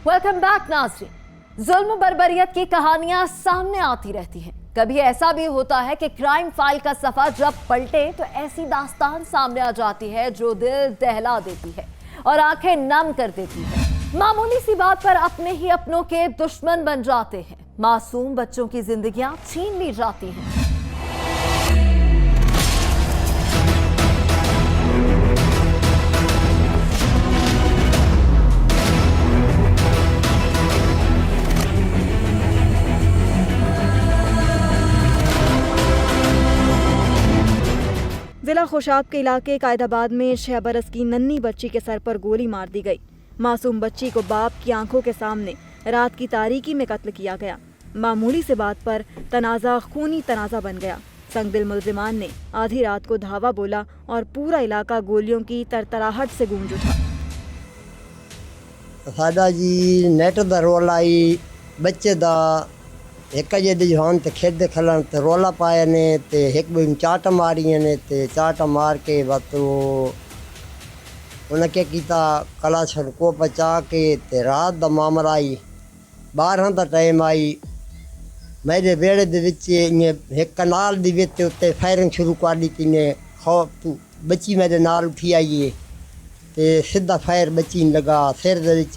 Welcome back नाज़रीन। जुल्म बर्बरियत की कहानियां सामने आती रहती हैं। कभी ऐसा भी होता है कि क्राइम फाइल का सफा जब पलटे तो ऐसी दास्तान सामने आ जाती है जो दिल दहला देती है और आंखें नम कर देती है। मामूली सी बात पर अपने ही अपनों के दुश्मन बन जाते हैं। मासूम बच्चों की जिंदगियां छीन ली जाती हैं। जिला खुशाब के इलाके कायदाबाद में 6 बरस की नन्ही बच्ची के सर पर गोली मार दी गई। मासूम बच्ची को बाप की आंखों के सामने रात की तारीकी में कत्ल किया गया। मामूली से बात पर तनाज़ा खूनी तनाज़ा बन गया। संगदिल मुल्जिमान ने आधी रात को धावा बोला और पूरा इलाका गोलियों की तरतराहट से गूंज उठा। साडा जी नेट दा रोल आई बच्चे दा एक जे जहान ते खेद खलन ते रोला पाए ने ते एक भी चाट मारी ने ते चाट मार के बस उनके किता कलाशर को बचा के ते रात दा मामला आई 12 दा टाइम आई मेरे बेड़े दे विच एक कनाल दी विच उत्ते फायरिंग शुरू कर दी ने खौफ तू बच्ची मेरे नाल उठी आई है ते सीधा फायर बच्ची लगा सिर दे विच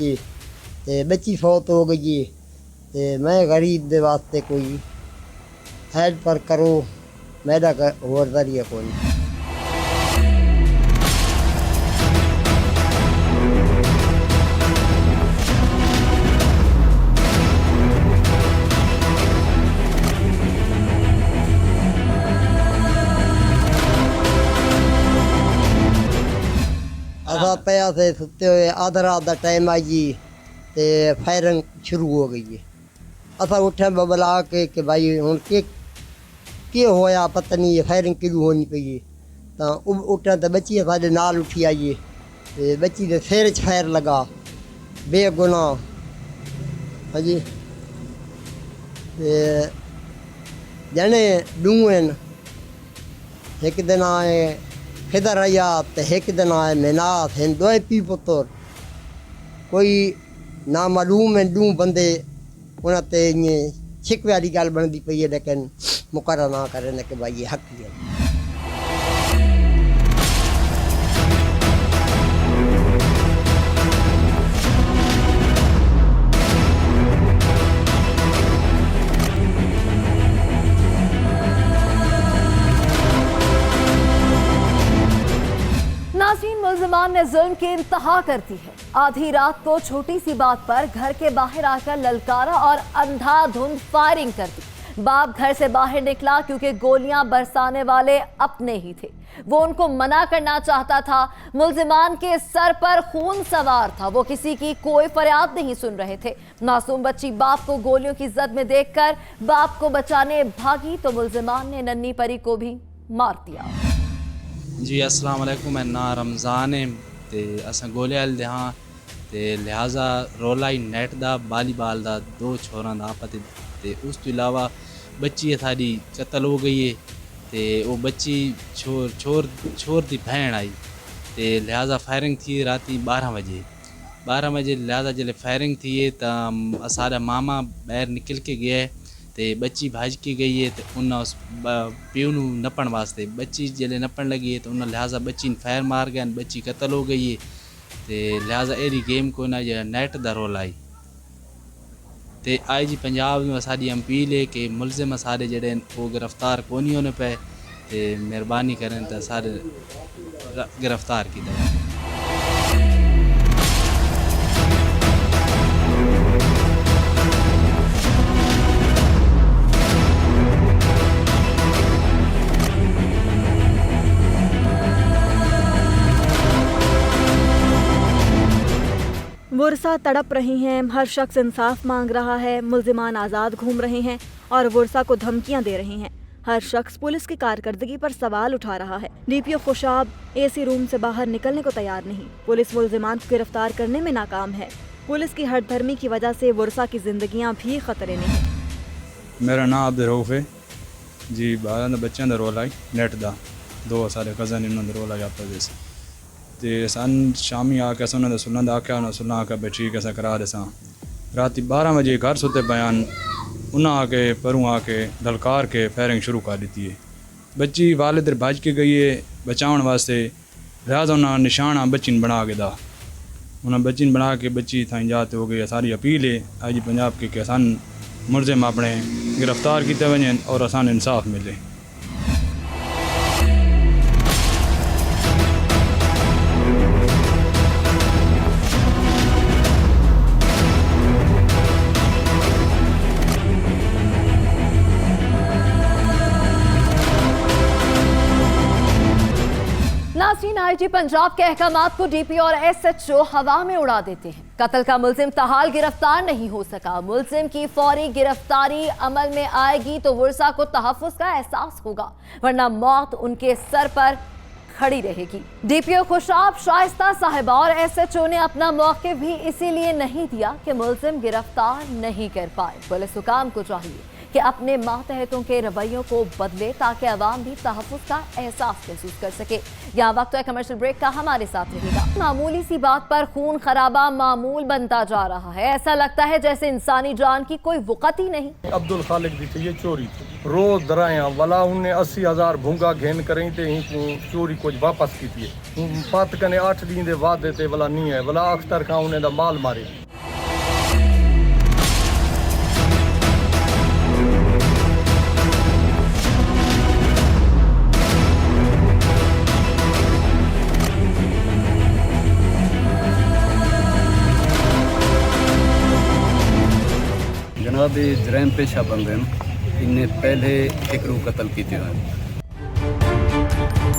ते बच्ची फौत हो गई है। ते मैं गरीब दे वास्ते कोई हेल्प पर करो मेरा होर जरिया कोई। असा पया से सुते हुए आधा रात का टाइम आई जी ते फायरिंग शुरू हो गई है। असा उठे बबला के भाई हूँ के होया पता नहीं है फायरिंग क्यों होनी पई है। तो उठा तो बच्ची साढ़े नाल उठी आई है ते बच्ची के सिर च फायर लगा बेगुनाह। हाँ जी जने डून एक दिन आए खिदर आया तो एक दिन आए मिनात हैं दो पी पुत्र कोई ना मालूम है डू बंदे उन्होंने इं शिकवे वाली गल बनती पई है लेकिन मुकर्रा ना करें कि भाई ये हक ही है। नाज़रीन, मुल्जिमान ने जुल्म की इंतहा कर दी है। आधी रात को छोटी सी बात पर घर के बाहर आकर ललकारा और अंधाधुंध फायरिंग कर दी। बाप घर से बाहर निकला क्योंकि गोलियां बरसाने वाले अपने ही थे। वो उनको मना करना चाहता था। मुल्जिमान के सर पर खून सवार था। वो किसी की कोई फरियाद नहीं सुन रहे थे। मासूम बच्ची बाप को गोलियों की जद में देखकर बाप को बचाने भागी तो मुल्जिमान ने नन्ही परी को भी मार दिया। जी अस्सलाम वालेकुम, मैं ना रमज़ान है ते असां गोले दे हाँ ते लिहाजा रोला ही नेट दा वॉलीबॉल दा 2 छोरां दा आपस ते उस तो इलावा बच्ची साड़ी कत्ल हो गई है ते वो बच्ची छोर दी बहन आई ते लिहाजा फायरिंग थी राती 12 बजे लिहाजा जल्द फायरिंग थी है तो सारा मामा बाहर निकल के गया ते बच्ची भाज के गई है तो उन उस प्यू नू नपण वास्ते बच्ची जल्द नपण लगी है तो उन्हें लिहाजा बच्ची ने फायर मार गया बच्ची कत्ल हो गई है। तो लिहाजा एरी गेम को ना जो नेट दा रोल आई तो आई जी पंजाब में साड़ी अपील है कि मुलजिम सारे जड़े वो गिरफ्तार कोनी होने पे तो मेहरबानी करें तो सारे गिरफ्तार की दे। वर्षा तड़प रही हैं, हर शख्स इंसाफ मांग रहा है। मुल्जिमान आज़ाद घूम रहे हैं और वर्षा को धमकियां दे रहे हैं। हर शख्स पुलिस की कारकर्दगी पर सवाल उठा रहा है। डीपीओ खुशाब एसी रूम से बाहर निकलने को तैयार नहीं। पुलिस मुल्जिमान को गिरफ्तार करने में नाकाम है। पुलिस की हठधर्मी की वजह से वर्षा की जिंदगियां भी खतरे में हैं। मेरा नाम अब्दुल है जी। 12 बच्चों का रोल आई नेट का 2 सारे कज़न इन्होंने रोल आई आपस ते सन शामी आके अस उन्होंने सुनना दा आख्या उन्होंने सुनना आख्या भाई ठीक है अस करा देसां राती 12 बजे घर सुते बयान उन्हें आके परों आके ललकार के फायरिंग शुरू कर दी है। बच्ची वालिद भज के गई है बचाने वास्ते, लिहाजा उन्हें निशाना बच्ची ने बना के दा उन्हें बच्ची ने बना के बच्ची थाई जाते हो गई। सारी अपील है आज पंजाब की कि असान मुलजिम अपने गिरफ्तार किए वजन और असान इंसाफ मिले। नाज़रीन, आईजी पंजाब के अहकामात को डीपी और एसएचओ हवा में उड़ा देते हैं। कत्ल का मुलजिम ताहाल गिरफ्तार नहीं हो सका। मुलजिम की फौरी गिरफ्तारी अमल में आएगी तो वर्षा को तहफ्फुज़ का एहसास होगा, वरना मौत उनके सर पर खड़ी रहेगी। डीपीओ खुशाब शाइस्ता साहिबा और एसएचओ ने अपना मौक़िफ़ भी इसीलिए नहीं दिया कि मुलजिम गिरफ्तार नहीं कर पाए। पुलिस हुकाम को चाहिए कि अपने मातहतों के रवैयों को बदले ताकि अवाम भी तहफ्फुज़ का एहसास महसूस कर सके। यहाँ वक्त है कमर्शियल ब्रेक का, हमारे साथ रहेगा। मामूली सी बात पर खून खराबा मामूल बनता जा रहा है। ऐसा लगता है जैसे इंसानी जान की कोई वक़्त ही नहीं। अब्दुल खालिक दी थी ये चोरी थी रोज दराया वाला उन्हें 80,000 भूंगा घेन करें ते ही चोरी कुछ वापस की थी पत कने 8 दिन दे बाद देते वाला नहीं है वाला अख्तर खां उन्हें दा माल मारे। जनाब जरैम पेशा बंदे इन्हें पहले एक रू कत्ल किए हैं